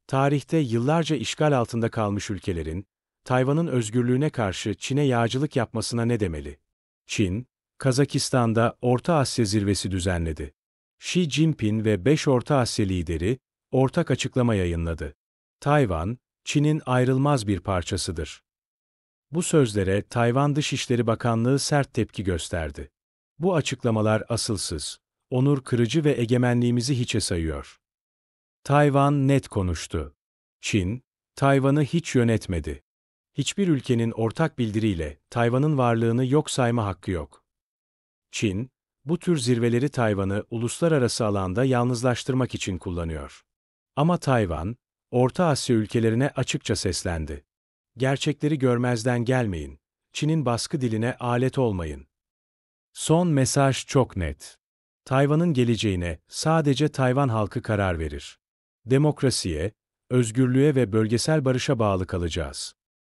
Tarihte yıllarca işgal altında kalmış ülkelerin, Tayvan'ın özgürlüğüne karşı Çin'e yağcılık yapmasına ne demeli? Çin, Kazakistan'da Orta Asya zirvesi düzenledi. Xi Jinping ve 5 Orta Asya lideri, ortak açıklama yayınladı. Tayvan, Çin'in ayrılmaz bir parçasıdır. Bu sözlere Tayvan Dışişleri Bakanlığı sert tepki gösterdi. Bu açıklamalar asılsız, onur kırıcı ve egemenliğimizi hiçe sayıyor. Tayvan net konuştu. Çin, Tayvan'ı hiç yönetmedi. Hiçbir ülkenin ortak bildiriyle Tayvan'ın varlığını yok sayma hakkı yok. Çin, bu tür zirveleri Tayvan'ı uluslararası alanda yalnızlaştırmak için kullanıyor. Ama Tayvan, Orta Asya ülkelerine açıkça seslendi. Gerçekleri görmezden gelmeyin. Çin'in baskı diline alet olmayın. Son mesaj çok net. Tayvan'ın geleceğine sadece Tayvan halkı karar verir. Demokrasiye, özgürlüğe ve bölgesel barışa bağlı kalacağız.